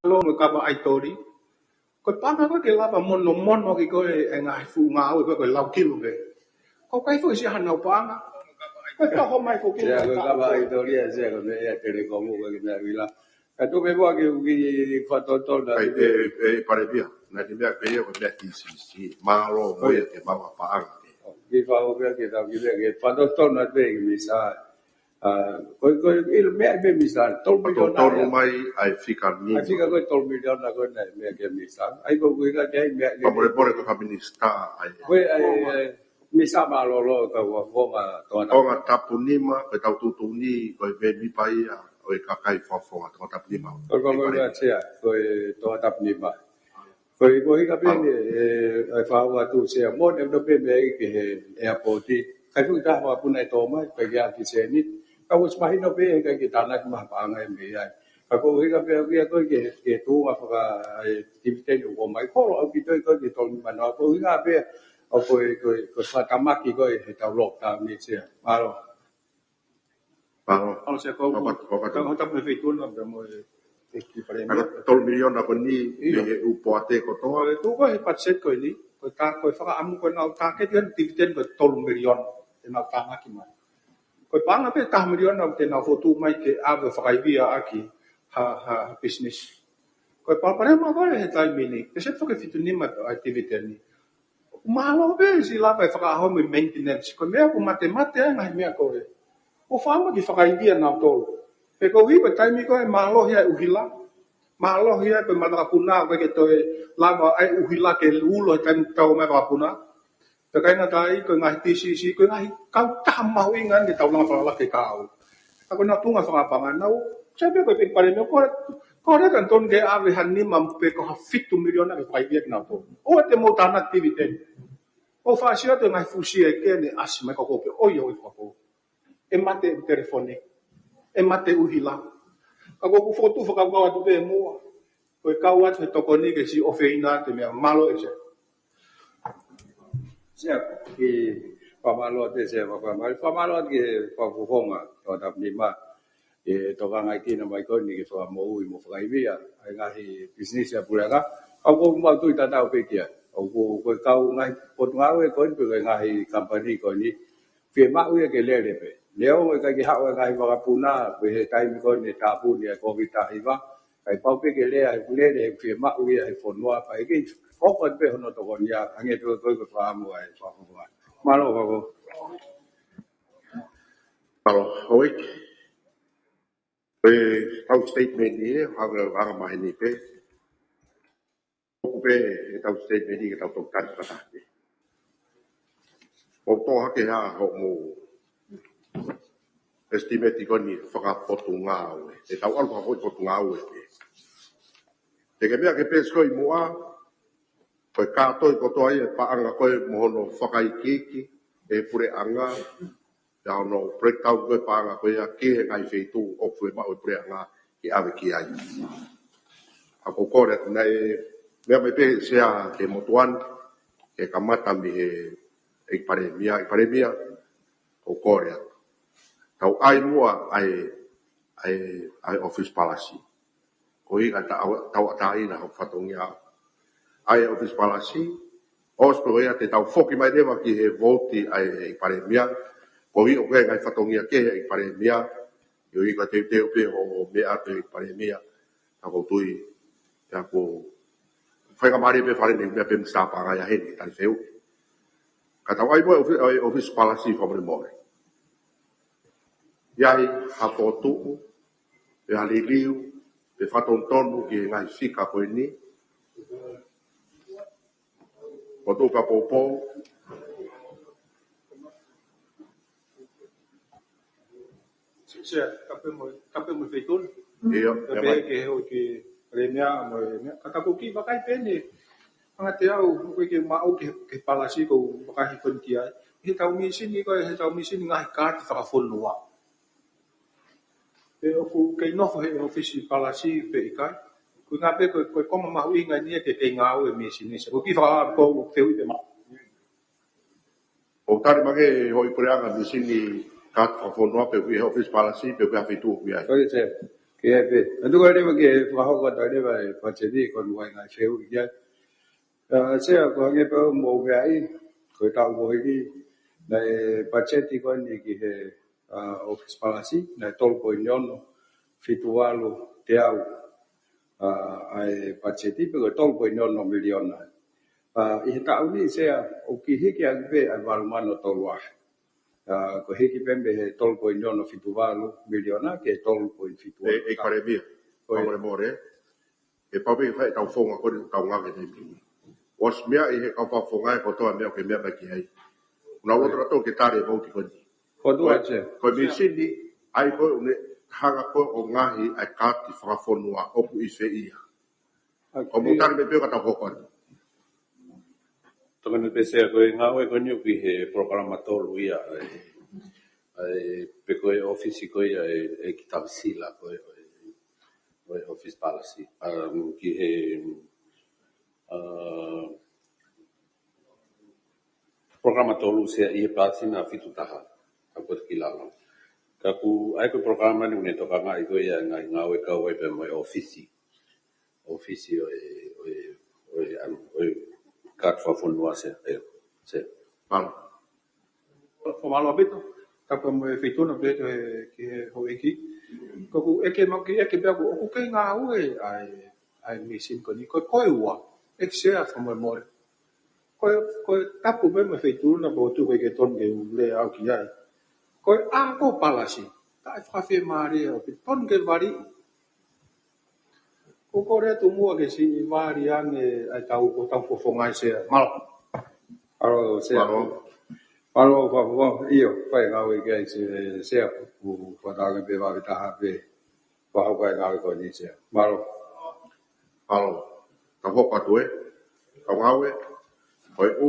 lo mo ka ba ai tori ko pa na ko ke la ba mon no ki ko e nga fu nga o ko la kilo be ko kai fu si han no pa nga ko ta ko mai ko ki ya ko ka ba ai tori e se ko me e te ko mo ko me vila ka tu me bo ke uki fa to da pare via na di mea pe ko me ti si malo mo e ke ba pa nga ki fa o ke ta ki ke fa to na te mi sa ko il me be mi sa to milion to mai ai fika ni ai fika ko to milion na ko na me ke mi sa ai ko ka ke me pa pore ko ka minista ai mi sa ba lo ka wo ma to na o nga tapu ni ma pe tau tu ni ko be mi pa ia o ka kai fo to tapu ni ma ko ka tia ko to tap ni ma ko ka pe ni ai fa wa tu se mo ne do pe be ke airport kai fu ta wa pu nai to mai pe ya ki se ni ka wo sma hi no pe ka ki ta na ma pa ngai me ai ka ko ka pe ko ke tu wa fa ti te ko mai ko lo ki to ki to ma no ko ka pe o ko sa ka ma ki ko he ta lo ta mi se ma loเอาเสียเขาเขาทำในเฟซบุ๊กเราโมเอกที่ประเด็น tol milion na ko ni u po te ko to ตัวก็เห็นปัจเจกเลยนี่ก็ตาก็ฟังอามุคนเอาตาแค่เดือนตีเต็นก็ตลมิลลิอนเป็นเอาตามากี่มันก็ปังเอาไปตามิลลิอนเอาเป็นเอาโฟตูไม่เกี่ยวกับฟังไอเบียอากีฮะ business ก็ปังประเด็นมาก็เห็นใจมินิแต่เช่นฟังฟิตุนี่มาตัว activity นี่มาแล้วเว้ยสิลาไปฟังเอาไม่ maintenance ก็ไม่เอากูมาเตะไงไม่เอาก็เลยo fama ki whakaidia nā tōru. Pe ko hipa taimi koe mālohi ai uhila. Mālohi ai pe matakapuna koe ke toi lava ai uhila ke ulo he taimi tau mai wakapuna. Pe kai ngā tai koe ngahi TCC koe ngahi kau taha mahu ingan ke tau langa whalala ke kau. Ako nā tunga whakapanga nau. Sepe koe pe pare meo kore kan ton ke awe hani mam pe ko ha fitu miliona ke whakaidia ki nā tōru. O te mo tāna activity. O whaasira te ngahi fusi e kene asi mai kakope oi oi whakakope. E mate o telefone, e mate uhila. Ako ku foto whakakawa tu pe mua. Koe kaua te toko ni ke si ofeina te mea malo e se. Sia ki pamalo te se pamalo ki papufonga to tap ni ma e to ngai ki na mai ko ni ke fa mo u mo fa ivia ai ngahi business ya pulaga au ko ma tu ta ta pe kia au ko kau ngai pot ngau e ko ni pe ngahi company ko ni fe ma u ke le le pe leo ka ki ha wa ngai wa puna pe tai mi ko ni ta pu ni ko vi ta iwa ai pau pe ke le ai le le fe ma u ai fo no pa ki ko ko pe no to ko ni a nge to ko fa mo ai fa ko ma lo ko Alo, oi. Tau statement ni haga mai ni pe. Ko pe tau statement ni tau tok tan kata. O to ha ke ha ho mo estimate ko ni whakapotu ngā ue. E tau alu hoi potu ngā ue pe. Te ke mea ke pesko i mua, koe kātoi ko toa i e paanga koe mohono whakaikiki, e pure anga, e ono breakdown koe paanga koe a ke he ngai wheitu o pue mao e pure anga ki awe ki ai. Ako kore nei, mea me pe sea ke motuan, ke kamata mi e paremia, o kore atu. Tau ai mua ai office policy. Ko i ta tau atai na whatongia. Ai office policy. Os ko ia te tau foki mai dewa ki he voti ai paremia. Ko i o koe ngai whatongia ke ai paremia. Yo i ka te pe o mea te paremia. Tako tui. Ia ko whainga mare pe whare ni mea pe mstapa ngai a heni tari wheu. Ka tau ai mua office policy whamare more. Iai hapotu, e haliliu, e whatontonu ki ngai whika koe ni. O tō ka pōpō. Sia, kape mo feitun. Ia, Kape ke ho ki remia mo ka ki bakai pene. Anga te au ko ke mau ke palasi ko bakai kon ki ai. He tau misin ni ko he tau misin ngai ka te whakafonua. E o ku ke no he office palasi pe ikai. Ku ngape ko koma mahu inga ni ke ngau e misin ni. Ko ki fa ko te ui te ma. O tari mange hoi pureanga misin ni ka whafonua pe ui office policy pe ui hawhitu ui ai. ko se Kaya ando ko rin mag-faho ko tayo ba pachedi kon wai ngai feu ya saya ko nge pa mo gai ko ta mo hi na pacheti ko ni ki he office policy na tol ko nyon fitualo te au ai pacheti pe ko tol ko nyon no milion na I ta uni saya o ki hiki ag be al valmano tolwa ko hiki pembe he tol ko nyon no fitualo miliona ke tol ko fitualo e kare bia ko more e pa be fa tau fonga ko tau nga ke ni was mea I he ka fa fonga ko to mea ke mea ba ki ai na lo tra to ke tare mo ki ko ni ko tu ache ko mi sini ai ko ne hanga ko o ngahi ai ka ti fa fonua o ku I fe ia o mo tan be pe ka tau ko Tokana pese ko nga we ko nyu ki he programa tolu ia ai pe ko office ko ia e kitab sila ko office policy ki he programa tolu se ia pasi na fitu taha ko kilala ka ku ai ko programa ni ne to ka ngai ko ia nga we ka we pe mo office o kat fa fonua se Palo. Formalo bito. Kapa mo fituna bito ki ho eki. Ko ku eke mo ki eke bia ku ke nga ue ai misin ko ni ko ua. Ek sea como mo. Ko tapu be mo fituna bo tu ke ton ke le au ki ai. Ko a ko palasi. Ta fa fe mari o ton ke vari. Ko re tu mua ke si vari ane ai tau ko tau fo ngai se mal. alo se alo fa io fai nga we ga se ku fa da be va ta ha be fa ho ga ga ko ni se malo Palo. Ka ho ka tu ka ngawe o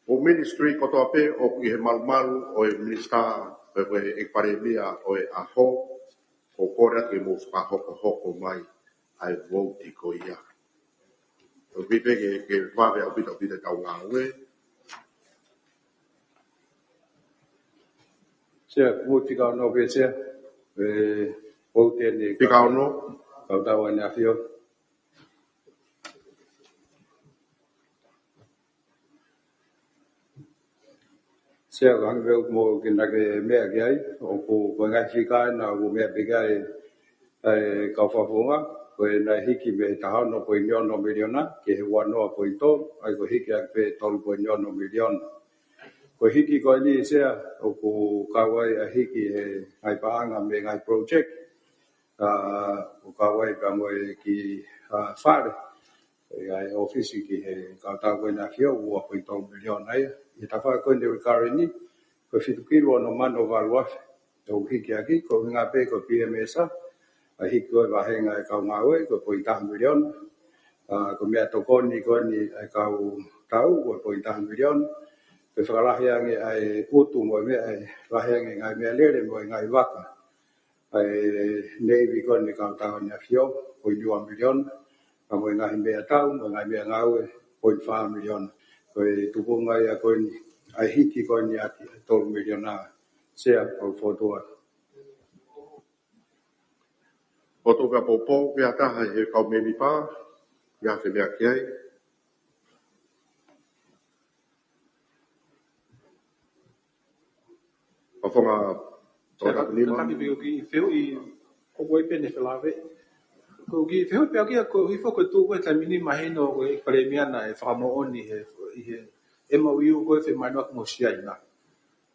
o ministry ko to pe o ki he mal o e minister pe e pare mia o e aho o kora ke mo fa hoko mai ai vote ko ia o vipe ke va ve o pita tau ngawe se mo ti ka no be se o te ni pika no ka ta wa na fio se ga be mo ke na ke me ga ai o ko ga fika na o me be ga ai ka fa funga ko na hiki be ta no ko no miliona ke wa no ko to ai ko hiki ak pe tol ko no miliona ko hiki ko ni se o ko kawai a hiki he ai paanga me ngai project o kawai ka mo ki fare ai office ki he ka ta ko na fio o ko to milion ai e ta fa ko ni ka ni ko fitu kilo no mano valwa o hiki aki ko nga pe ko PMS a hiki ko va he ngai ka ngawe ko po ta milion ko me to ko ni ai ka tau ko ta milion pe whakalahiangi ai utu mo me ai lahiangi ngai mea lere mo ngai waka ai Navy ko ni kautau ni afio ko 2 milion ka mo ngai mea tau mo ngai mea ngawe 0.5 milion ko tuku ngai a ko ni ai hiki ko ni ati 12 milion na sea o fotoa o to ka popo ke ata he ka me ni pa ya fe mea ki ai o fonga o ta ni ma Taki pio ki feo I ko wai pene whelave. Ko ki feo pia ki ko I foko tu koe ta mini mahino ko I paremiana e whakamo oni he ema uiu koe whi mai nok mo sia ina.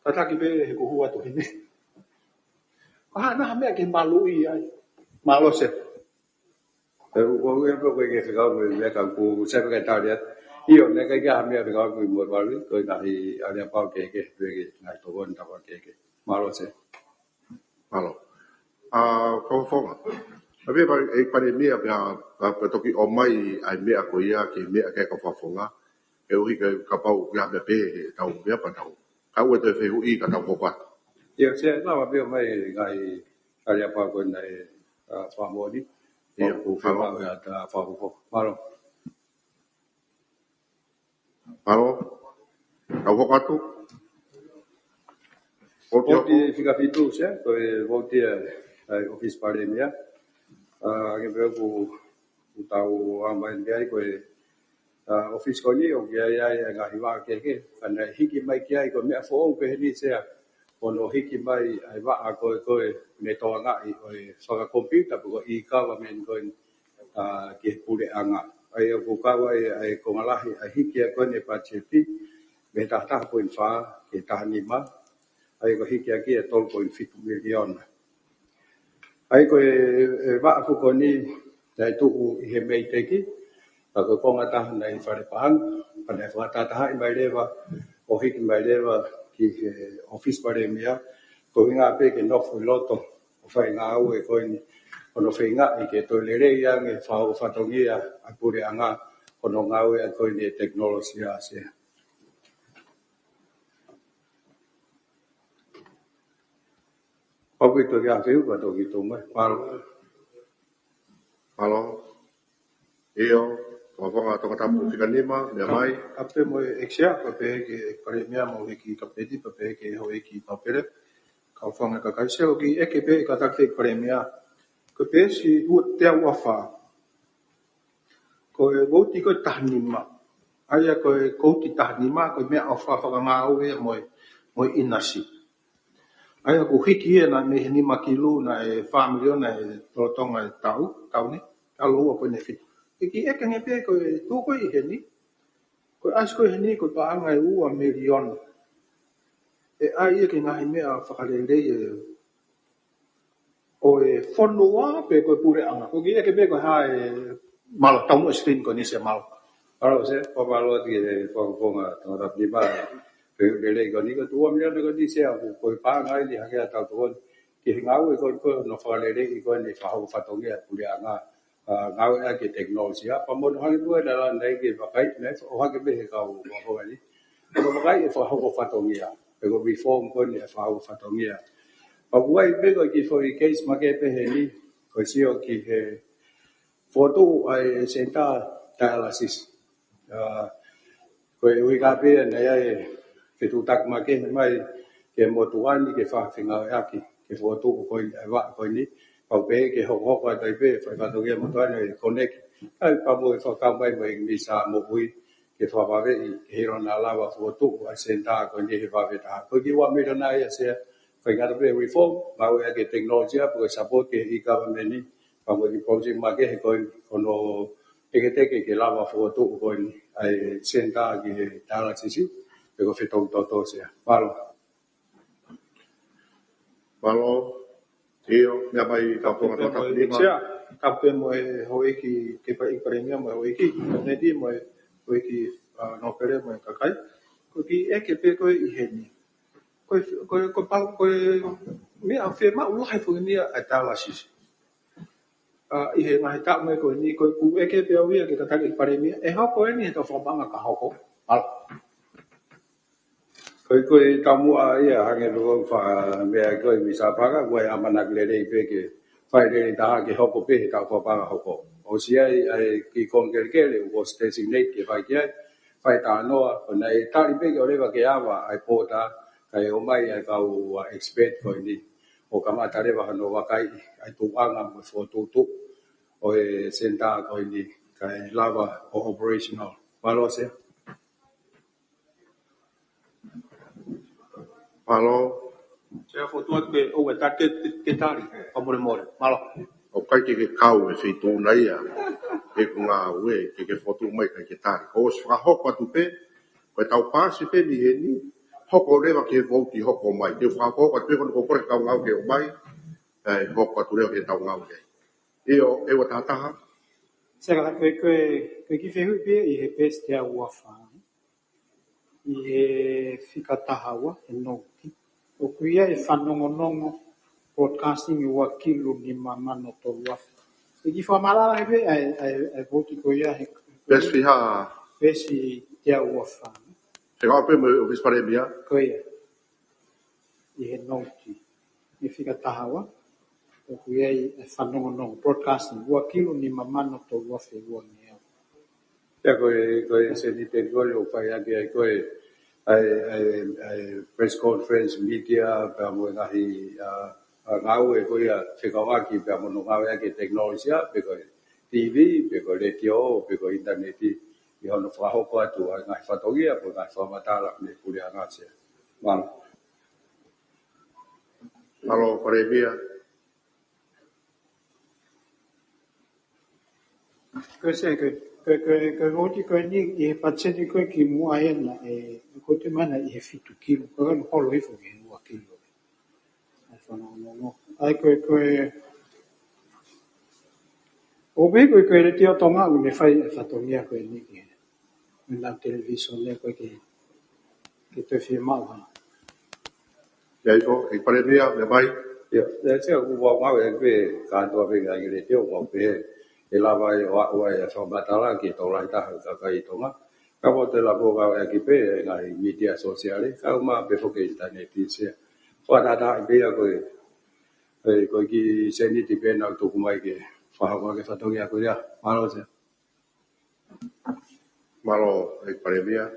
Ta taki pe he ko hua to hine. Ko ha mea ke malu I ai. Malo se. e o e ko ke ka mo me ka ku se ka ta dia io ne ka ga me ka ku mo va ri ko na hi ale pa ke na to gon ta pa ke malo se palo ko fonga Abe e pare mea pe toki o mai ai mea ko ia ke mea ke ka fonga e ui ka pau ya me pe tau mea pa tau ka ue te fe ui ka tau ko kwa io se na va be mai ngai ale pa ko na fa mo di ia ku fa ma ta fa ko malo palo tau ko tu o te Voti fica fiducia, voti ai office pare mia ke be ku tau amai dia ko office ko ni o ya ya ga hiwa ke kana hiki mai kia ko me fo o pe ni se ono hiki mai ai wa ko ne to nga I o so computer ko I government ko ke pure anga ai ko ka wa ai ko malahi ai hiki ko ne pa cheti me ta po infa ke ta ni ma ai ko hiki ki 12.5 million ai ko wa ko ni dai tu he mei te ki ko ko ngata nei fare pang pada fata ta hai mai leva o hiki mai leva ki office pare mia ko nga pe ke no fu loto o fai nga u e ko ni ono fai nga I ke to le re ya nge fa o fa to ngia a pure anga ono nga u e ko ni technology a se o ki to ya fe ko to ki to mai Alo. Io, wawanga tonga tapu fika nima, mea mai. Ape mo exia pape ke pare mea mo ki kapeti pape ke ho ki papere ka fanga ka kaise o ki eke pe ka takte pare mea ko pe si u te wafa ko e voti ko tahnima aya ko e kouti tahnima ko mea afa fa nga o e mo inasi aya ko hiki e na me ni makilu na e family na e totonga e tau ni alo ko ne fit ki eke nge pe ko tu ko I heni ko asko heni ko pa anga u a million e ai ke nga mea whakarele e o e whanua pe ko pure anga ko ki eke pe ko ha e malo tau mo screen ko ni se malo alo se o malo ti e ko nga to ta di ba pe le ko ni ko tu mi ko di se ko pa nga I ha ke ta ko ki nga u ko no fa le ko ni fa ho fa to ngia pure anga nga u ke technology pa mo ha ni ko da nei ke ba kai ne o ha ke be ka o ho ni ko ba kai fa ho fa to ngia pe ko reform ko ni fa ho fa to ngia pa wai be ko ki for case ma ke pe he ni ko si o ki he foto ai senta dialysis ko e ka pe na ya e ke tu tak ma ke mai ke mo tu ani ke fa finga ya ki ke foto ko wa ko ni pa pe ke ho ho ka dai pe fa ka to ke mo tu ani connect ai pa mo fa ka mai mai mi sa mo ui ke fa va ve he ro na la va foto ai senta ko ni he va ve ta ko ki wa me na ya se fa ka to pe reform ma we ke technology ko support ke I government ni pa mo ki project ma ke ko no ke lava foto ko ai senta ki tala sisi pe ko fito to se palo Malo. Io, mea mai ka tonga tonga tapu nima. kape mo e ho ki ke pa I pare mea mo ho ki ne di mo ho ki no pere mo ka kai ko ki eke pe ko I heni ko pa ko me a fe ma u lai fu ni a tala sisi I he ngai ta me ko ni ko ku eke pe o ia ke ta ki pare mea e ho ko ni to fo banga ka ho ko al ko tamu a ia hange lo fa me ko mi sa pa ka ko amana le le pe ke fa le ta ke ho ko pe ta fo pa ho ko o si ai ki kon ke le o designate ke fa ke fa ta no ko nei ta ri pe ke o le va ke ava ai po ta kai o mai ai ka o expect ko ni o ka ma ta le va no va kai ai tu anga mo fo tu o e senta ko ni kai lava o operational malo se Malo. se fo tu ke o ta ke tari o mo malo O kai ke kau e whitu na ia. E ku ngā ue, ke whotu mai kai ke tari. O si whakahoko atu pe, koe tau pāsi pe mi he ni, hoko rewa ke vouti hoko mai. Te whakahoko atu pe kono kore kau ngau ke o mai, hoko atu rewa ke tau ngau ke. Io, e wa tātaha. Se ka koe ki whehu pe I he pēs te au wawha. I he whikatahawa e nōti. O kuia e whanongonongo broadcasting I ua kilu ni mamano to wawha. E ki whamarara he pe ai voti koia he Pes whiha, pēs I te au wawha. se kau pe mo o vispare mia. Koia I he nōti. I whikatahawa. O kuia e whanongonongo broadcasting ua kilu ni mamano to wawha ua ni au. ya ko se ni te ko o fa ya ke ko ai press conference media pa mo na hi ngau e ko ia se ka wa ki pe mo no ngau e ke teknologia pe ko TV pe ko radio pe ko internet i hono fa ho ko atu ngai fa togia po ngai fa matala ne puli anga se mal Malo paremia. Ke voti ko ni e patseni ko ki mua ena e ko te mana i he fitu kilo ko no holo i fo ke ua kilo ai fa no ai ko o be ko le tio tonga u le fai fa tongia ko ni ki na televisione ko ke te filmava Ya iko e paremia me mai. ya se ku wa ngau e pe ka to pe ga ile te o pe e lava e wa e fa matala ki to lai ta ka i tonga ka mo te la bo ga e ki pe ngai media sociale ka ma pe fo ke internet se fa da pe ya ko ki se ni ti pe na to ku mai ke fa ha ke fa to ya ko ya malo se Malo e paremia.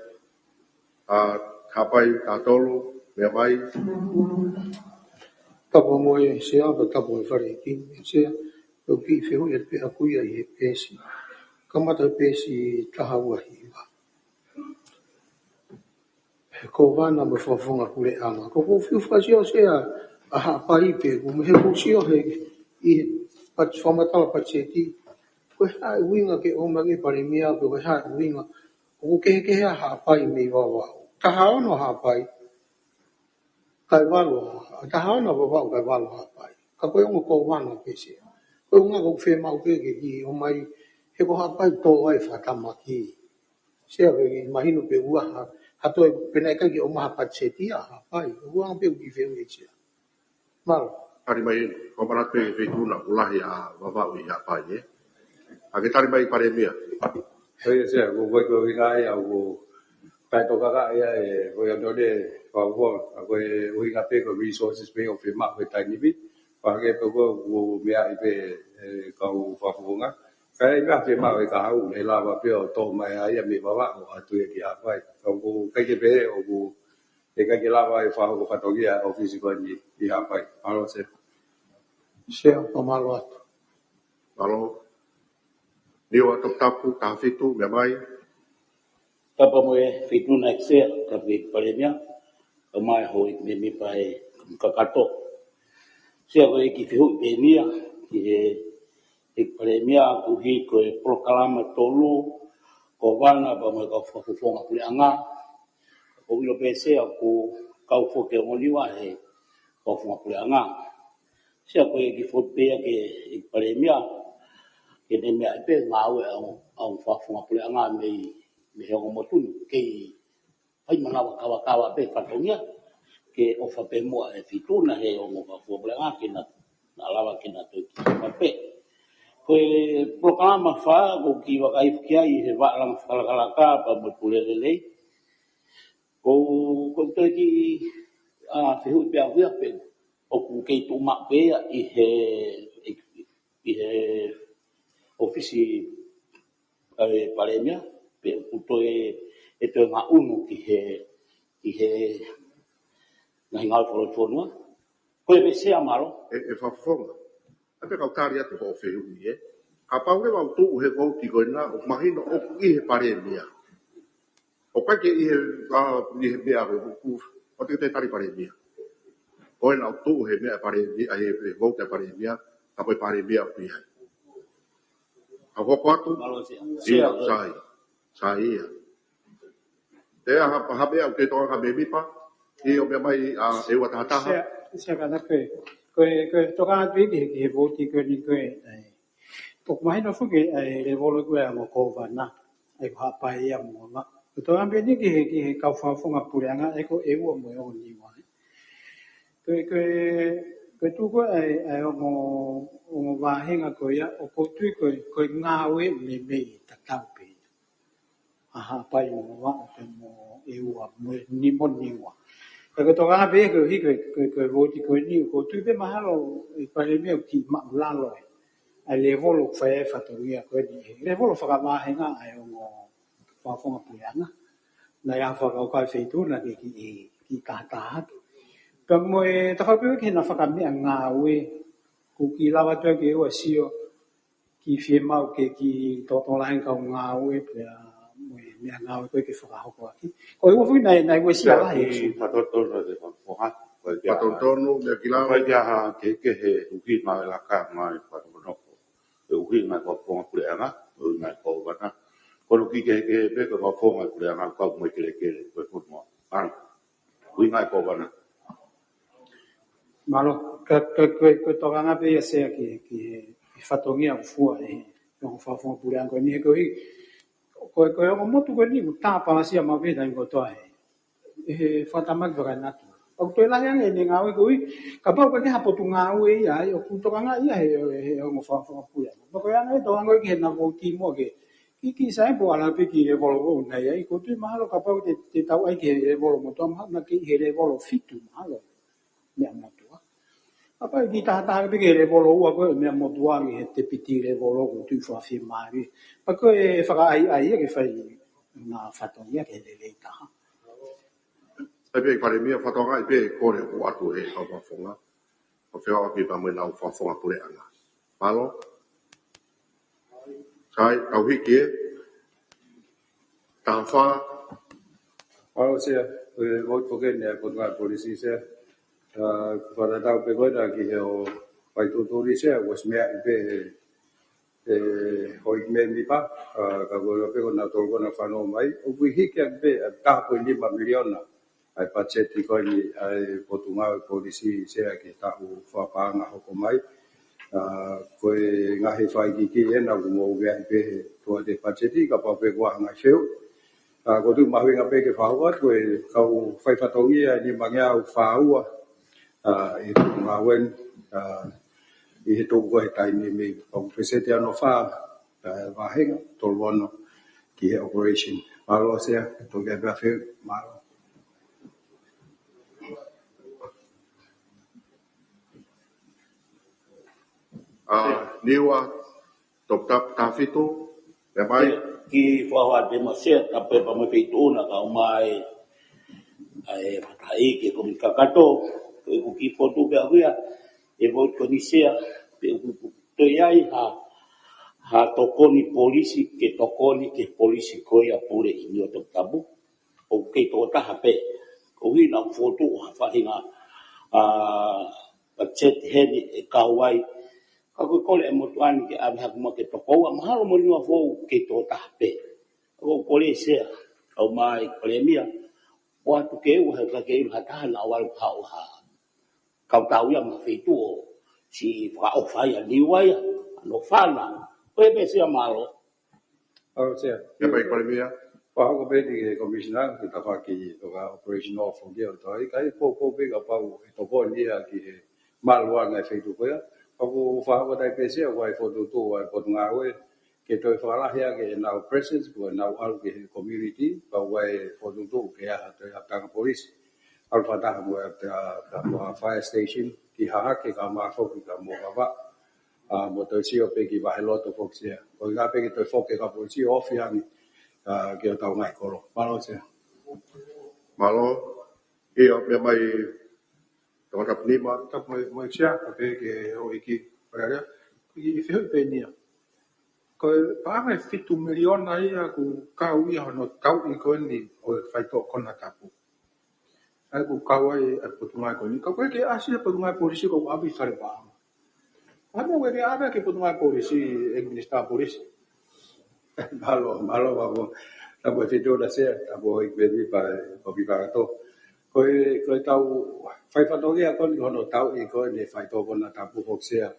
Kapai katolu me mai. Tapo mo e se ava tapo e whare ki se o ki whihu e pe akuia i he pēsi. Kamata pēsi taha wahi wa. Ko vana me whawhunga kule anga. Ko ko whiu whasio se a hapai pe ku me he kusio he i pat whamatala patseti. Ko hae winga ke omangi pare mea ko hae winga. Ko ke a hapai me wawa. Taha ono hapai. Kai walo, taha ono wawa kai walo hapai. Ka koe ongo ko wana pēsi. Koe unga ko whē mau ke ki o mai he ko hapai tō ai whatama ki. Sea ke mahino pe uaha. Hato e pena eka ki o maha patseti a hapai. Uanga pe uki whē ui sea. Maro. Tari mai ko mana pe tuna ulahi a wava ui a pai e. A ke tari mai paremia. se ko ga ya ko kai to ka ya e ko ya do de fa ko ko ui ga pe ko resources pe o fe ma ko tai ni bi pa ke ko ko me ai pe ka u fa fu nga kai ga fe ma ka u le la ba pe o to mai ai ya me ba ba o atu e ki a pai ko kai ke pe o ko e ka ke la ba e fa ko fa to ya office ko ni i ha pai alo se Sea o malo atu. Malo. Niwa tapu ka fitu me mai. Tapa mo e whituna e sea, ka whi paremia, ka mai hoi me mi pae kakato. Sea ko e ki whihu i pēnia, ki he paremia ku hi ko e prokalama tolu, ko wana pa mo e ka whakufonga pule anga, ko wilo pē sea ku kau whoke ngoliwa he whakufonga pule anga. Sea ko e ki whotpea ke e paremia, ke ne mea e pē ngā ue au whakufonga pule anga me he ongo motunu, kei ai manawa kawa pe fatongia ke ofa pe mo e fituna he ongo ka fuabla ke na lava ke na to ki pe ko programa fa ko ki wa kai ki ai he va lang kala ka pa mo pulele ko to ki a fe hu pe avia pe o ku ke tu ma pe i he ofisi paremia pe to e to nga unu ki he na hinga fo ko e se amaro E whafonga. A pe kau tari atu ho whi ui e. Ka paure wau tū he kouti koe nā o mahino o i he paremia. O kai ke i he mea koe huku. O te tari paremia. Koe nā o tū he mea paremia, he kouti paremia, ka poi paremia o pihai. A hoko atu? Ia, sai ia. Te ha mea o te toa ka me mipa, i o mea mai e ua tahataha. Sea kana koe toka atu ki he voti koe ni koe o mahino fuke le volo koe a mo kovana ai ko hapai ia mo ma ko toka ambe ni ki he kau whafunga pureanga e ko e ua mo e o ni wa koe tu koe ai o mo wahenga koe ia o ko tui koe ngā ue me me tatau pe a hapai mo wa te mo e ua mo ni mo ni wa ko toka ambe koe voti koe ni ko tui pe mahalo i pare me ki ma lalo ai le volo fai fatoria koe ni le volo whakamahenga ai o whafonga pureanga na ia whakau kai whaituna ki kātaha Pangmoe takape ke na fakami ngawe ku ki lawa to ke o sio ki fie mau ke ki to lain ka ngawe pe me ngawe ko ke faka ko aki ko i fu na we sia la Ki patotono de poha. Patotono me kilawa. Ko ya ha ke he uki ma la ka mai patotono. Uki ma ko po pule anga, na ko wana. Ko ki ke pe ko po ma pule anga ko mo ke ko mo. An. Uki ma ko wana. malo ka to nga pe ya se ki fatongia fu no fa fo pure anko ni ko ko mo tu ko ni ta pa sia ma ve dai ko to fata mag va na tu o to la yang ni ngawe ko ka pa ko ha po tu ngawe ya yo ku to nga ya mo fa pure ko yang to ngo ki na ko ti mo ke ki sai po ala pe ki e volo na ya ko tu ma lo ka pa te tau ai ki e volo mo to ma na ki he volo fitu ma lo me ma apa di tata ke ke le volo wa ko me mo tua mi te piti le volo ko tu fa fi mari pa ko e fa ai ke fa na fatonia ke le ta Ai pe pare mia fatonga ai pe ko le o atu e au fonga. O fe o ki pa mo na fa fonga pule anga. Malo. Sai au hiki ta fa Alo sia, voy porque ne ko nga polisi sia. Para tau pe ko da ki o pai tu sia was me pe hoi me mi pa ka go pe ko na to ko na fa no mai o wi hiki pe ta ko ni ma miliona ai pa cheti ko ni ai potunga polisi sia ki ta u fa pa nga ho ko mai ko nga he fai ki e na mo ve pe to de pa cheti ka pa pe ko nga feu ko tu ma nga pe ke fa wa ko kau fai fa to ni ma nga u fa u i nga wen i he tōku koe tai me o presete ano wha wahenga tō lono ki he operation. Malo sea, tō kia bea whiu, malo. niwa top tap tafito me mai ki whawa te masea ka pepa me peitona ka o mai ai matai ke ko kakato ko ki foto be avia e vo ko ni sea pe to yai ha tokoni polisi ke tokoni ke polisi ko ya pure ni o to tabu o ke to ta hape o hi na foto ha fa hinga a chet hedi e kawai ka ko kole e motuani ke abi ha mo ke toko ma halo mo ni fo ke to ta hape o kole sea o mai premia o atu ke u ha ke u ha ta na wal ha o ha kau tau ya ma fetu si fa o fa ya ni wa ya no fa na o e be sia malo Alo sea, me mai pare mia pa ko pe di commissioner ki ta fa ki to ka operation off o dia to ai kai po pe ka pa u to ko ni a ki malwa nga fe tu ko ya pa ko fa ko dai pe sia wa fo tu to wa ko nga we ke to fa la ya ke na presence ko na al ki community pa wa fo tu to ke ya to ya ta police al fa ta mo ta fire station ki ha ke ka ma fo ki ka mo ba mo to si o pe ki va lo to fo sia o ga pe ki to fo ke ka police off ya ni ke tau ngai koro malo sia malo e o me mai to tap ni ma ta mo sia ka pe ke o iki para ki fe pe ni ko pa me fitu milion ai ku ka wi ha no tau i ko ni o fai to kon na tapu ai ku ka wai a putunga ko ni ko ke asia putunga polisi ko abi sare pa ame we ke ame ke putunga polisi administra polisi malo ba mo ta bo te do da sia ta bo i be pa ko bi ka to ko tau fai fa to ya kon no tau i ko ne fai to kon na ta pu ko sia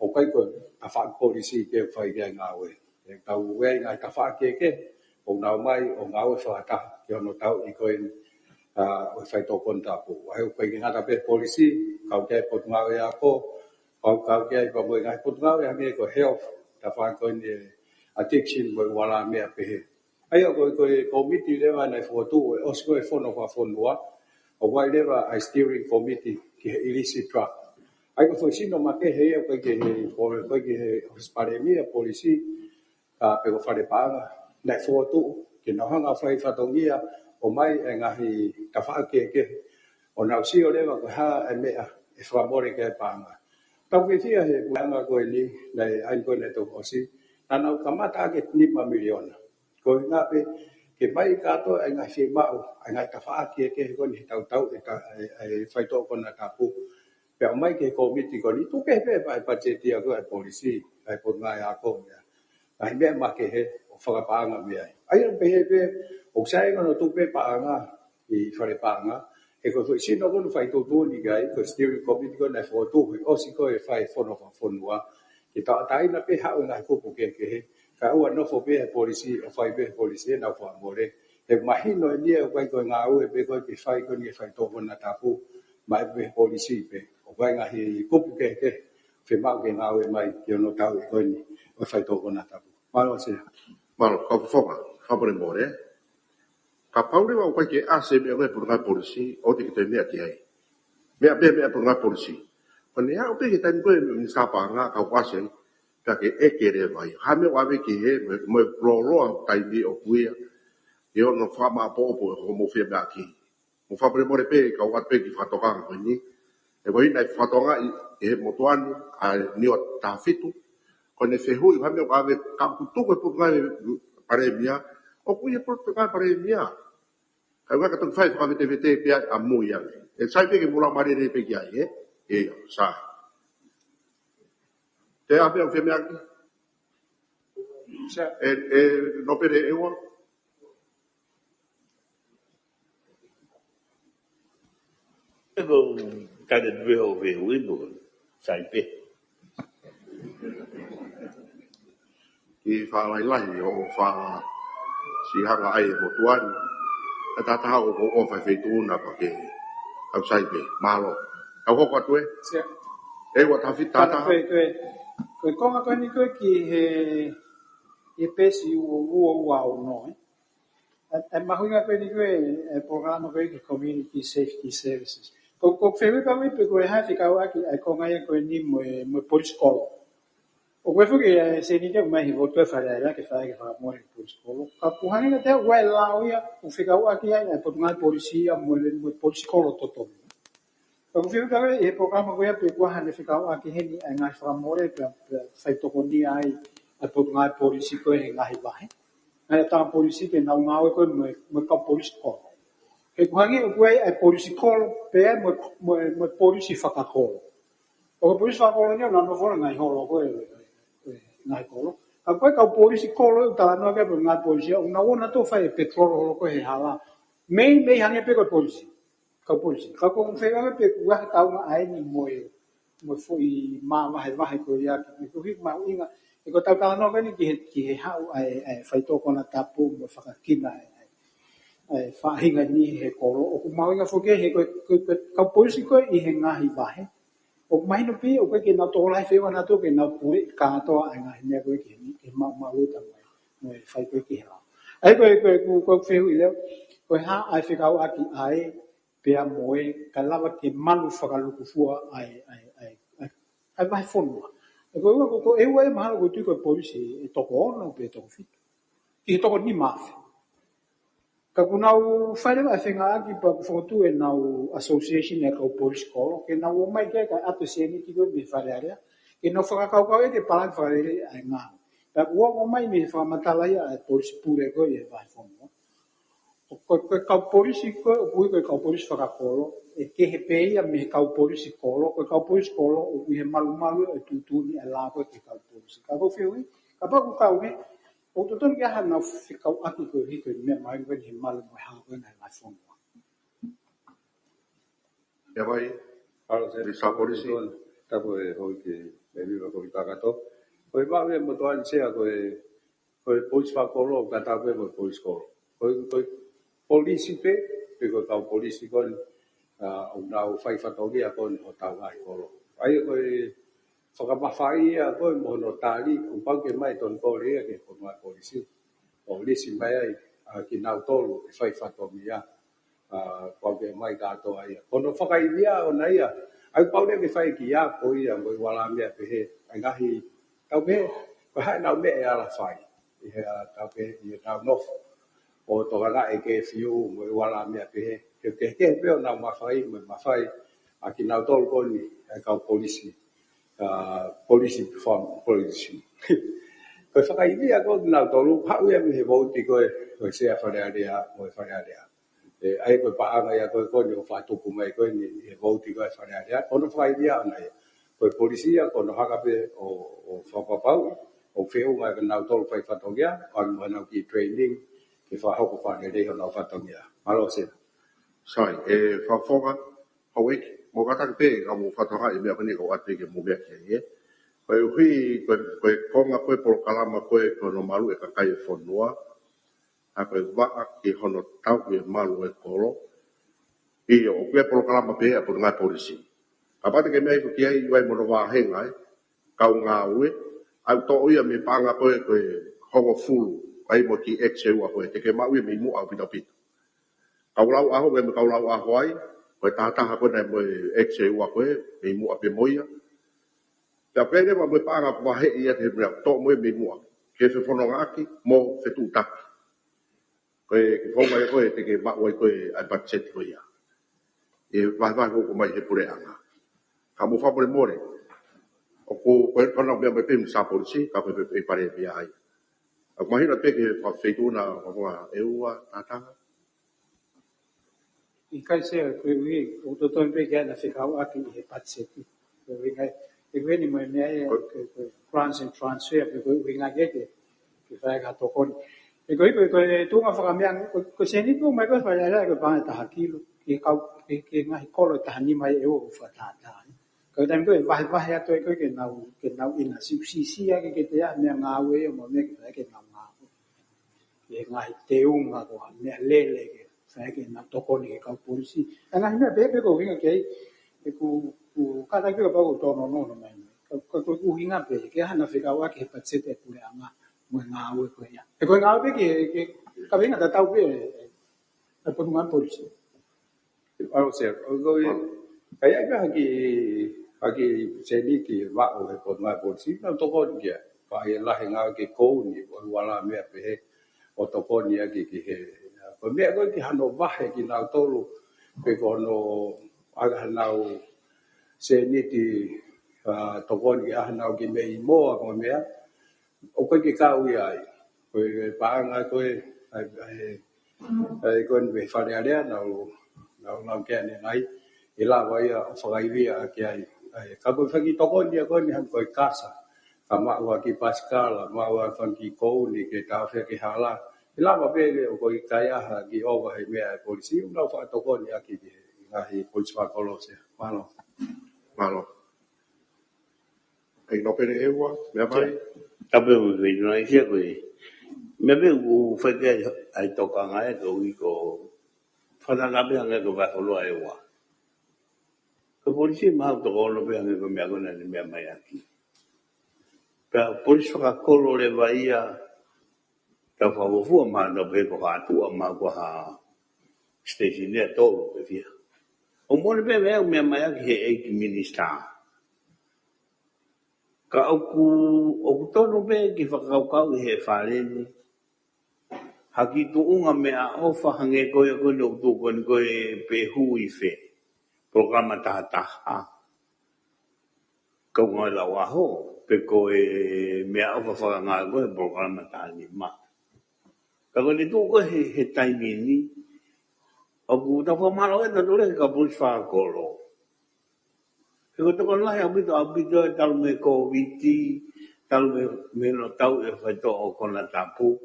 o kai ko ta fa polisi ke fai ke nga we e tau we nga ta fa ke o na mai o nga we fa ta ke no tau i ko o fai to kon ta pu ai ko nga ta pe polisi ka ke po nga we a ko ka ke ko mo nga po nga we a ke ko health ta fa ko ni addiction mo wala me pe ai ko committee le va na fo tu o sko e fo no fa fo no o wai le va a steering committee ki illicit drug ai ko fo sino ma ke he ko ke ko ke hospitalemia polisi ka pe ko fa de pa na fo tu ke no hanga fa fa tongia o mai e nga hi ta fa ke o nào siêu đấy mà có hai mẹ phá bồi cái bang à tao cái gì hệ bang à coi đi này anh coi này tôi có gì anh nào cắm target 5 million coi ngã về cái bay cả tôi anh ấy bảo anh ấy phá kia cái con tàu tàu phải to con là tapu Pero mai ke committee ko ni tu ke pe pa budget ya ko policy ai por ngai a ko ya. Ai be ma ke he o fa pa nga me ai. Ai pe pe o sai ko no tu pe pa nga I fa le pa nga e ko si no ko fai to tu ni gai ko steering committee ko na fo tu o si ko e fai fo no fo wa. Ki ta tai na pe ha nga ko ke he. Ka o no fo pe policy o fai pe policy na fo amore. E mai no ni e ko nga o e pe ko ki fai ko ni fai to ko na ta pu mai pe policy pe. Vai ngahi kupu ke fe mau ke ngau e mai ke no tau e koni o fai to kona tapu malo se Malo ka fonga ka pore more ka paure wa ko ke ase me ko por ga polisi o te ke me ati ai me por ga polisi kone ya o pe ke tan ko ni sa pa nga ka kwase ka ke e ke re vai ha me wa be ke he mo ro tai bi o kuia yo no fa ma po mo fe ba ki mo fa pore more pe ka wa pe ki fa to ka ko ni e voi nai fatonga e motuani a ni o tafitu con e fehu I hame o ave ka kutu ko puga pare mia o ku e puga pare mia ka ga ka tu fai ka vete vete pe a mu ya e sai pe ke mula mari re pe ya e sa te ave o fe mia e no pere e o Ego kada dwe o ve wibo sai pe. ki fa lai lai o fa si hanga ai motuani ta ta o fa fe tu na pa ke au sai pe malo au ko tu e wa ta fi ta ta Ko konga ko ni ko ki he pesi o no. E mahuinga ko ni ko e programa ko ki community safety services. Ko fewe ka we pe ko ha fika wa ki ai konga ye ko ni mo police call. O ko fu ke se ni te mai voto fa la ke fa mo police call. Ka puhani ka te wa la o ya o fika wa ki ai po ngai policia mo police call toto. Ko fiu ka e programa ko ya pe ko han fika wa ki heni ai ngai fra more pe fai to ko ni ai po ngai polici ko e ngai ba he. Ai ta polici ke na ngau ko mo ka police call. Ke ko hangi ko ai police call pe mo polici fa ka call. O police fa call ni na no fora ngai holo ko ngai call. Ka ko ka polici call ta no ka pe ngai policia una ona to fa e petrol holo ko he hala. Mei hangi pe ko polici. Ka polisi ka ko fega pe wa ta una ai ni mo foi ma ko ya ki ko hi ma inga e ko ta no ka ni ki ha ai fai to kona tapu mo fa ka kina ai fa hinga ni he ko o ku ma inga fo ke he ko ka polisi ko I he nga hi ba he o mai no pi o ko ke na to lai fe wa na to ke na pu ka to ai nga ne ko ke ni ke ma lu ta mai fai ko ki ha ai ko fe hu le ko ha ai fe ka wa ki ai pe a moe ka lava ke malu whakaluku fua ai vai whonua. E ko e ua e mahalo ko tui ko polisi e toko ono pe toko fitu. Ki toko ni mafe. Ka kunau whaere mai whenga aki pa whakatu e nau association e kau polisi kolo, ke nau o mai kia ka ato se ni tiko me whaere area, ke nau whakakaukau e ke palang whaere ai ngā. Ka ua o mai me whamatalaya e polisi pure ko e vai whonua. Ko kau polisi ko kau polisi whakakolo e ke he peia me kau polisi kolo ko kau polisi kolo o he malu e tutuni e lako e kau polisi ka ko fiui ka pa ko kau me o to ton ke ha na fikau aki ko hi ko me mai ko he malu mo ha ko na fon ya vai alo se sa polisi tapu e hoi ke me viva ko takato ko ba me mo to an se ko polisi fa kolo ka ta ko polisi kolo ko polisi pe ko tau polisi kon o nau fai fatogi a kon o tau ai kolo ai ko whakamawhai a ko mo no tali o pau ke mai ton kore ke ko mai polisi mai ai ki nau tolu e fai fatogi a pau ke mai ka to ai kono whakai via o nei a ai pau ke fai ki a ko ia mo wala me pe he ai ngahi tau me ko hai nau me ala fai e tau ke i nau nof o to ga e ke fiu mo wala me ke pe na ma fai a ki na tol ko ni e ka polisi polisi form polisi ko fa kai dia ko na to lu pa we me vo ti ko se fa dia mo fa dia ai ko pa anga ya ko ni fa tu ku mai ko ni vo ti ko fa dia ko no fa dia na ko polisia ko no ha pe o fa pa o feu ma na to fa fa to ya on mo na ki training ki fa ho ko fa dia ho na fa to ya malo se sai fa foga ho ek mo ka ta pe ka mo fa to ha me ko ni ko ate ke mo be ke ko hui ko nga ko por kalama ko no malu e ka kai fo noa a ko va ki hono tau ke malu e kolo i o ke por kalama pe a por nga polisi aparte que me ai ki ai vai mo va henga ka nga ue au to ia me panga ko hongo fulu ai mo ki exe wa ko te ke mau me mu au pito pito ka lau a ho me ka lau a hoi ko tata ha ko na mo exe wa ko me mu a pe moia ta pele ma mo panga ko he ia te to mo me mu ke se fono ngaki mo se tu tak ko fo mai ko te ke ba ko ai budget ko ia e vai ko mai he pure anga ka mo fa pure more o ko na me pe sa polisi ka pe pare via ai a mahina pe ke fa feituna ko e ua tata I kai se ko wi o to ton pe ga na se ka wa ki he patseti ko wi ngai e wi ni mo ne ai France and transfer pe ko wi ngai ke fa ga to kon e ko tu nga fa miang ko se ni tu mai ko fa ya ko ba ta hakilo ke ngai ko lo ta ni mai e o fa ta ko dan ko va ya to ko ke nau ina si ya ke te ya me nga we mo me ke na nga ke ngai te unga ko me lele ke fa ke na to ko ni ka polisi ana me be ko winga ke ku ka ta ke ba ko to no mai ko winga be ke hana fe ka wa ke pa se te pure anga mo nga we ko ya e ko nga be ke ka winga ta tau be e po nga polisi alo se o go ai ga ki se ni ki va o ko ma polisi na to ko ni pa ye la nga ke ko ni wala me pe o to ko ni ki he ko me ko ki hano va he ki na to lu pe ko no aga na se ni ti to ko ni a na ki me mo ko me o ko ki ka u ai ko pa nga ko ai ko ni fa le na na ke ni ngai i la vai a whakaivia ki ai. Ka koe whaki toko ni a koe ni han koe kasa. Ka maua ki Pascala, maua whanki kouni ke tawhia ki hala. I la mapele o koe kai aha ki owa hei mea e polisi. Unau whaka toko ni aki ki ngahi polisi whakolo se. Malo. malo ai no pere ewa me mai Tape ui kui nuna i sia kui. Me pe u whake ai toka ngai ko ui ko whanangape hange ko whakolua e wa. Ko polisi mahau toko ono pe hange ko mea kona ni mea mai aki. Pea polisi whakakolo le vaia ta whawafua maa no pe ko hatua maa ko ha station lea tolu pe fia. O mone pe mea mai aki he 8 minister. Ka oku tono pe ki whakaukau i he whareni. Haki tu unga mea ofa hange koe koe no tu koe pe hui fe. Programa tahataha. Kau ngai lau aho. Pe koe mea ofa whakanga koe programa tahani ma. Ka koe ni tu koe he taimini. Oku ta whamaro e ta tole ka pulis whakakolo. He koe toko lahi abito e talu me koviti. Talu me no tau e whaito o kona tapu.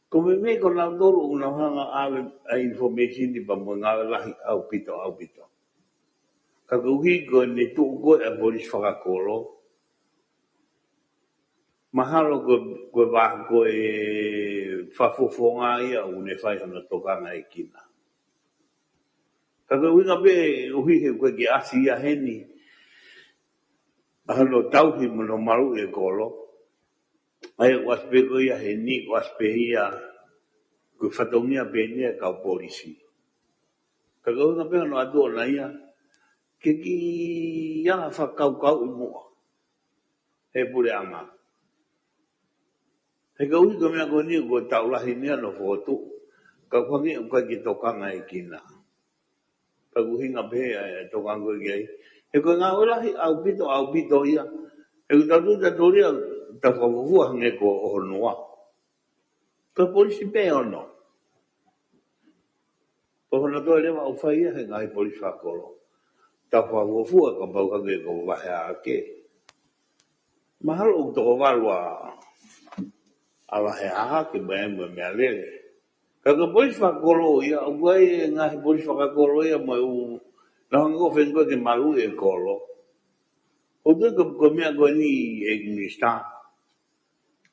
Ko me ko na dolo una hanga ave a information di pa mga lahi au pito. Ka kuhi ko ni tu ko e polis whakakolo. Mahalo ko ba ko e whafofonga ia une whai hana tokanga e kina. Ka kuhi nga be uhi he koe ki asi ia heni. Hano tauhi mano maru e kolo. Ai waspe ko ia heni waspe ia ko whatongia penia ka polisi. Ka kau nga pēna no atua na ia, ke ki ianga whakaukau i mua. He pure anga. He kau hiko mea ko ni ko taulahi nia no whotu. Ka whangi o kai ki tokanga e kina. Ka kuhinga pēa e tokanga i ai. He koe ngā ulahi au pito ia. He ku tatu tatoria ta whakufua hange ko o honua. Ka polisi pēa ono. Pahona toa lewa au whaia he ngai polisi whakolo. Ta whakufua ka pau hange ko wahe a ke. Mahalo o toko walua a wahe a ke mai mea lele. Kaka polisi whakolo ia, au kai ngahi polisi whakolo ia mai u nahango whenko ke malu e kolo. O tui ka mea koe ni e minista.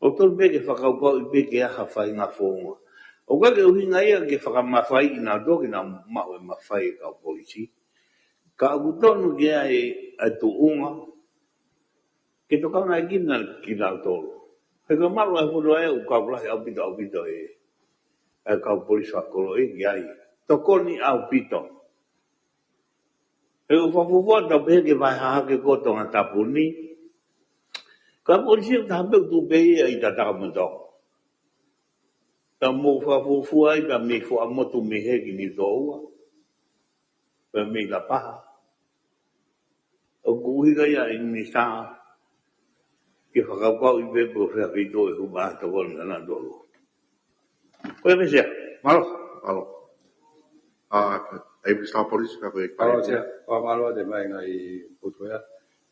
O tolu peke whakaukau i peke aha whai ngā whonga. O kai ke uhinga ia ke whakamawhai i nā toki nā mau e mawhai e kau polisi. Ka aku tonu ke ai tu unga. Ke tokanga e kina tolu. He ka malu e whono e u kaulahi au pito e. E kau polisi whakolo e ki ai. Tokoni au pito. E u whawhawha tau peke vai hahake kotonga tapuni. Ka polisi o tahape tu pei i ta takamoto. Ta mo whawhawha i ta me whaamotu me heki ni toua. Pa me la paha. O kuhiga ia i minista. Ke whakaukau i pepe o whakito e huba tokoni ngana tolu. Koe mesia. Malo. Malo. Ai Mr. Police ka koe Malo tia. Wa malo de mai ngai putoya.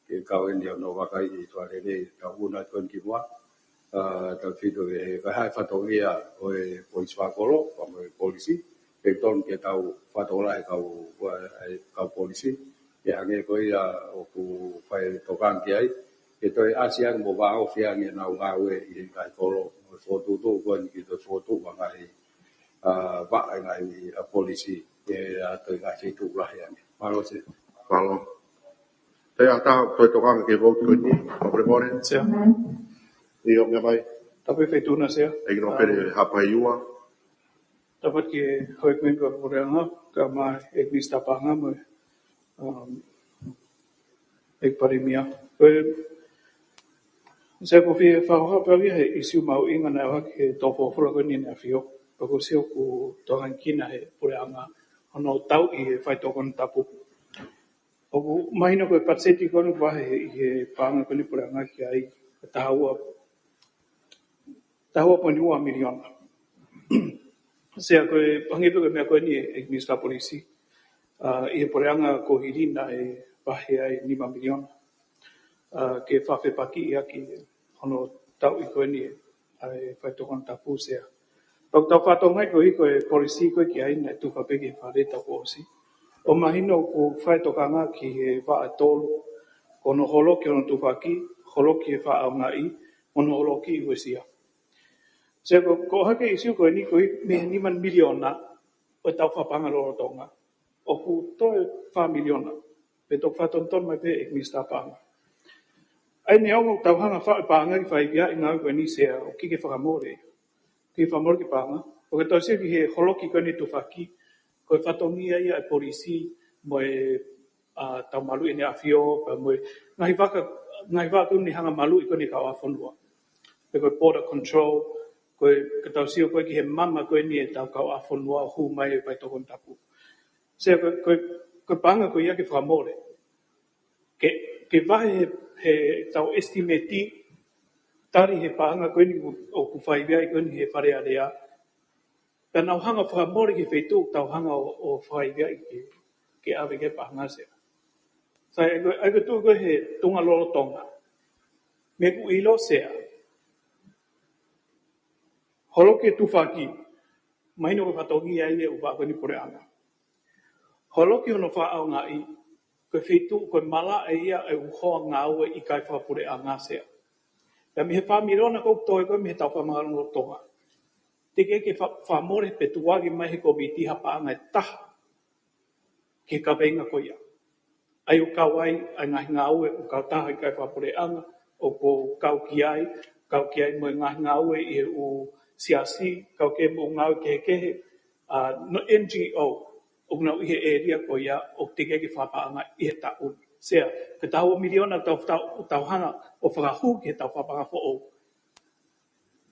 Ke kau ni no wakai i tuare ni ta una kon ki wa. Ta fito e ka hai fatongia o e polisi wakolo, o e polisi. Ke ton ke tau fatola e kau polisi. Ke hange ko ia o ku fai tokan ki ai. Ke toi asian mo wa o fia ni na wa we i kai kolo. O foto to ko ni ki to foto wa ngai va ngai a polisi e a toi ka fitu la ya. Malo se. Malo. Te ata toi tokanga ke vote ko ni. Obre more. Sia. Io me vai. Tapi fetuna sia. E no pere hapa iua. Dapat ke hoi kuin ka pureanga ka ma e mista panga mo e parimia. Se ko fi fa pa vi he isu mau inga na wa ke to fo fo ko ni na fio. Ko se ku to han kina he pureanga ono tau i fai to kon tapu. O mahina ko patseti ko no wa he panga ko ni pureanga ki ai tahua po ni 1 milion. Se ko pangitu ke me ko ni e mista polisi. I pureanga ko hirina e pahe ai 5 milion. Ke whawhi paki ia ki hono tau i koe ni ai whai tokon tapu sea. Tau whatongai ko i koe polisi koe ki aina e tu whapeke whare tau osi. O mahino ko whai tokanga ki he wha a tolu, kono holo ki ono tu whaki, holo ki he wha au ngai, ono holo ki i wesia. Se ko hake isiu koe ni koe me 5 miliona o tau whapanga loro tonga. O ku toe 5 miliona, pe tok whatonton mai pe e mista panga. Ai ne ongo tau hanga wha panga ki whai bia i ngau koe ni sea o kike whakamore. Ki whamore ki panga. O ke tau sea ki he holoki koe ni tu whaki. Koe whatongia ia e polisi mo e tau malu i ne awhio. Mo e ngahi waka ni hanga malu i koe ni kau awhonua. Pe koe border control. Koe ke tau sea koe ki he mama koe ni e tau kau awhonua o hu mai e pai tokon tapu. Sea koe panga koe ia ki whamore. Ke wahe he tau estimati tari he paanga koe ni o ku whaibea i koe ni he whare alea. Ka nau hanga whakamore ki whaitu tau hanga o whaibea i ke awe ke paanga sea. Sai ai koe koe he tunga lolo tonga. Me ku ilo sea. Holo ke tu whaki. Mahino ko whatongi ai e uwa koe ni poreanga. Holo ki hono wha au ngai. Koe whitu, koe mala e ia e uhoa ngā ue i kai whapure a ngā sea. Ka mi he whamirona kou toi koe mi he tau whamangarongo tonga. Teke ke whamore pe tuwagi mai he komiti hapa e taha. Ke ka venga koe ia. Ai o kawai, ai ngahi ngā ue, o kau taha i kai whapure anga, o ko kau ki ai mo ngahi ngā ue i he u siasi, kau ke mo ngā ue kehe, no NGO. O nau i he area ko ia o teke ki whapaanga i he taun. Sea, ke tau miliona tau hanga o whakahu ki he tau whapanga fo o.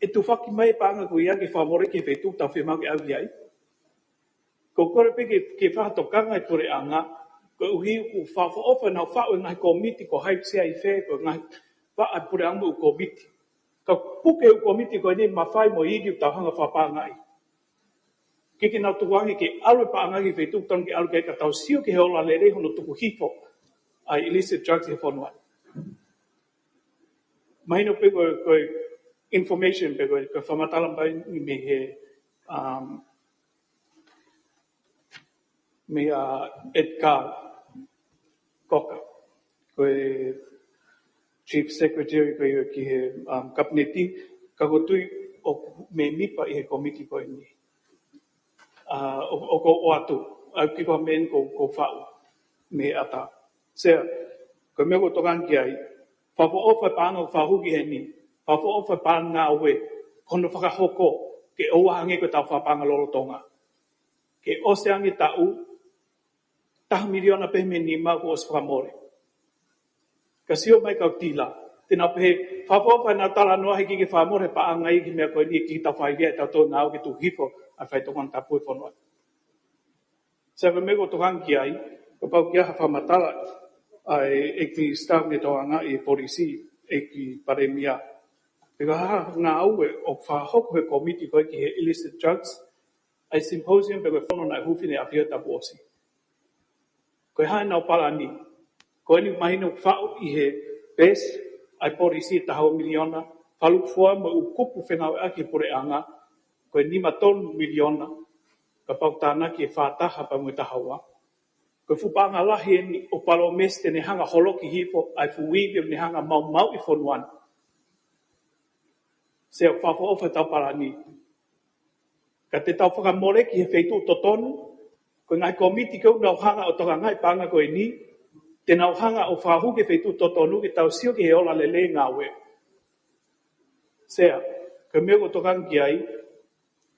E tu whaki mai paanga ko ia ki whamore ki whetu tau whemau ki au ki ai. ko kore pe ke whakatokanga I pure anga, ko uhi ku whawha ofa na whao ngai komiti ko haip sea I whe, ko ngai wha pure anga u komiti. Ka puke u komiti ko ni mawhai mo igi u tauhanga whapangai. Kiki nau tukuangi ke alwe paangai whi tukutangi alu ke katau sio ke heola lere hono tuku hifo ai illicit drugs he whanua. Mahino pe ko information pe ko whamatalam pai me he me Edgar Coca ko Chief Secretary ko ki he kabineti ka ko tui o me mipa I he komiti ko ni. O ko o atu ki ko men ko whau me ata. Sea, ko me ko tokan ki ai, whafo ofa pānga o whahuki he ni, whafo ofa pānga ngā oe, kono whakahoko, ke oahange ko tau whapanga lolotonga. Ke ose angi tau, taha miliona pehme ni mau o whakamore. Ka sio mai kau tila, tēnā pehe, whafo ofa nā tala noa hiki ki whamore pānga I ki mea koe ni ki tau whaivea tau tō ngā o ki tu hifo, a whai tokan tapu e whanua. Sea ko me ko tokan ki ai, ko pau kia whamatala, ai ki staff ni toanga I polisi ki paremia. Peka ngā aue o whahoko he komiti koe ki he illicit drugs, ai symposium pe koe whono nai hufine a whia tapu osi. Koe hae nau pala ni, koe ni mahino whao I he bes, ai polisi tahau miliona, whalu fua mo u kupu whenau aki pure anga, koe ni matonu miliona, ka pau tāna ki e whātaha pa mui tahaua. Ko fupanga lahi ni o palo meste ne hanga holoki hifo ai fuivi ne hanga mau I fonuan. Se o whafo ofa tau para ni. Ka te tau whakamore ki he wheitu totonu, ko ngai komiti kau nau hanga o toka ngai panga koe ni, te nau hanga o whahu ke wheitu totonu ki tau sio ki he ola lele ngā we. Sea, ka mea ko tokan ki ai,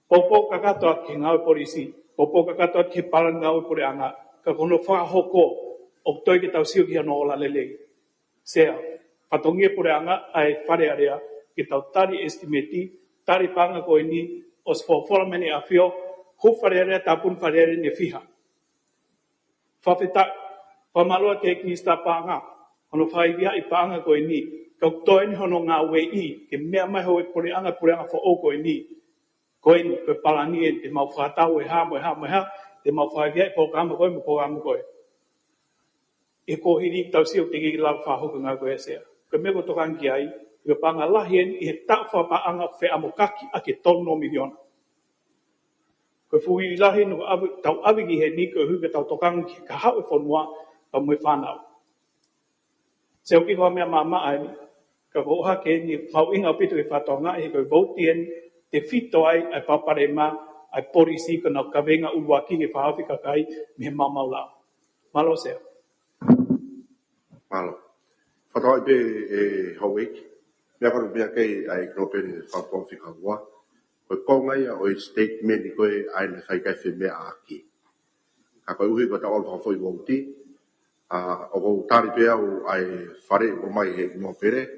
popo kakatoa ki ngāwe polisi, popo kakatoa ki para ngāwe pure anga, ka kono whahoko o toi ki tau sio ki hano ola lele. Sea, whatongia pure anga ai whare area ki tau tari estimati, tari panga koe ni o sfo mene a whio, hu whare area tapun whare area ne whiha. Whawheta, whamaloa ke ki sta panga, hono whaivia I panga koe ni, ka toi ni hono ngā wei ke mea mai hoe pure anga wha koe ni, koe ni, koe palani e te mau whatau e ha, te mau whaivia I pōkama koe, E ko hiri tau sio te ki lau whahoku ngā koe sea. Koe me ko tokan ki ai, koe panga lahien I he tau whapaanga whe amokaki a ke tono miliona. Koe fuhi lahi no tau awiki he ni koe huke tau tokan ki ka hau e whanua pa mui whanau. Se o ki koa mea mama ai, ka ko oha ke ni whau inga pitu e whatonga e koe voutien te whito ai papare ma ai polisi ka nau kawenga uruaki ke whahawhika kai me he mamau lao. Malo sea. Malo. Whakao I pe hauik. Mea karu mea kei ai krope ni whakao whika ua. Koe kongai a oi statement I koe ai na whaikai whi mea aki. Ka koe uhi koe ta olu hawhoi wauti. O kou tari pe au ai whare o mai he no pere.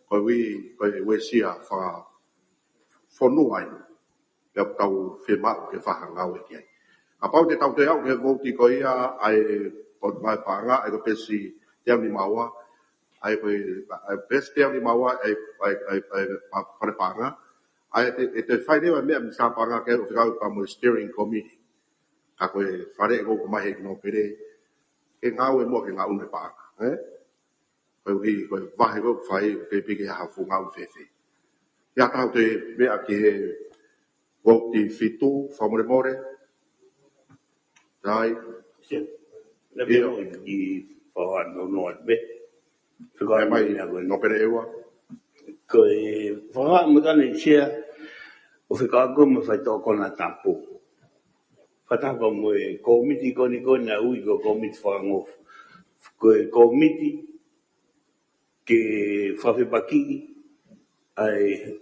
Koe ui sia whonu ai. Pea tau whi mau ke whahangau e ki ai. A pau te tau te au ke wauti koe ia ai o mai panga ai ko pesi te ni maua ai best te ni maua ai pare panga ai te fai ne me am sa panga ke o fika pa mo steering committee ka ko fare ko mai no pere ke ngau e mo ke ngau ne panga ko ko vai ko fai ke pike ha fu ngau fefe ya ta te me a ke ko ti fitu fa more dai le veo I whawa no be. Ai mai no pere ewa. Ko e whawa mutane sia o whikaako me whai tōko na tapu. Whatapa mo e komiti koni na ui ko komiti whangof. Ko e komiti ke whawhipaki ai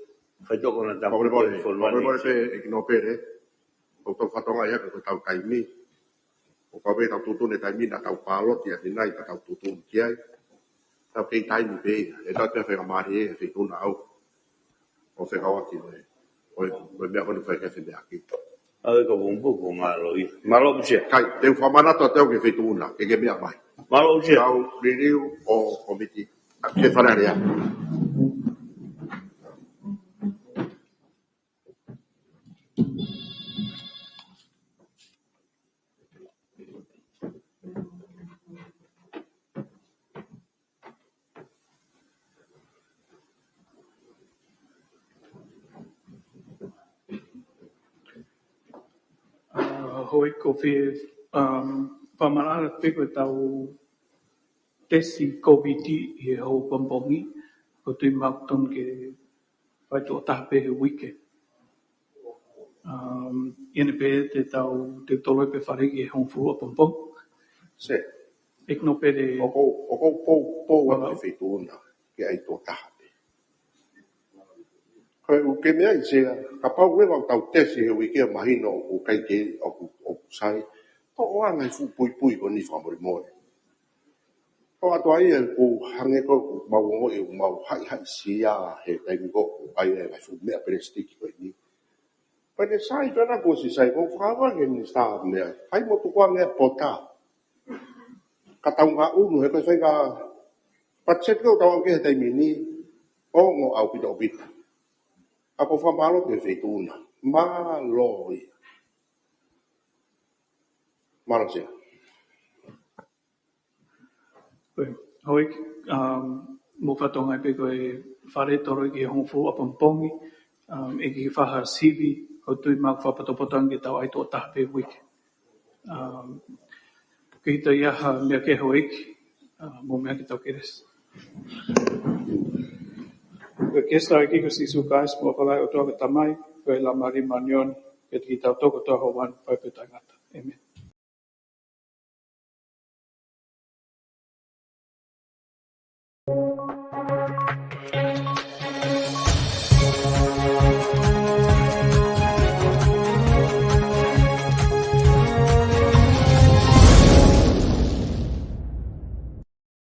whai tōko na tapu. Pore pe e no pere. O tō whatonga ia ko tau kaimi. O kawe tau tutune taimi na tau pāloti a tinai ka tau tutun ki ai. Tau kei taimi pe, e tau te whenga maari e whi tuna au. O whenga waki me, o mea kone whai kefi mea ki. Ai ka bumbu ko malo i. Malo msia. Kai, te whamana to teo ke whetuna, ke mea mai. Malo msia. Kau ririu o komiti. Ke whanarea. Hoi ko whamarara pe koe tau tesi COVID i hau pampongi, ko tui mautong ke whai tō tape he wike. Iene pe te tau te toloi pe whareki e hong furua pampong. Se. Ik no pe de... O kou pou atu ke whetuna, ke ai tō tahape. Koe u ke mea i sea, ka pau rewa tau tesi he wikea mahino o kai ke o kusai, to o angai fu pui ko ni whamori moe. Ko atu ai e ko hange ko mauongo e mau hai sia he taimi ko ai e mai fu mea perestiki koe ni. Koe ne sai tana ko si sai ko whawange ni sta mea, hai mo tukua ngea pota. Ka tau ngā unu he koe whai ka patset ko tau ke he taimi ni, o ngo au pita o pita. Ako whamalo te whetuna. Maloi. Marasia. Hoi, mo whatonga pe koe whare toro ki hong furua pampongi, e ki whaha sivi, ko tui mau whapatopotangi tau ai tō tahape wike. Ki ta iaha mea ke hoi ki, mo mea ki tau keres. Koe kesta e kiko si sukais mo whalai o toa ka tamai, koe la mari manion, e ki tau toko toa hawan, pai pe tangata. Amen.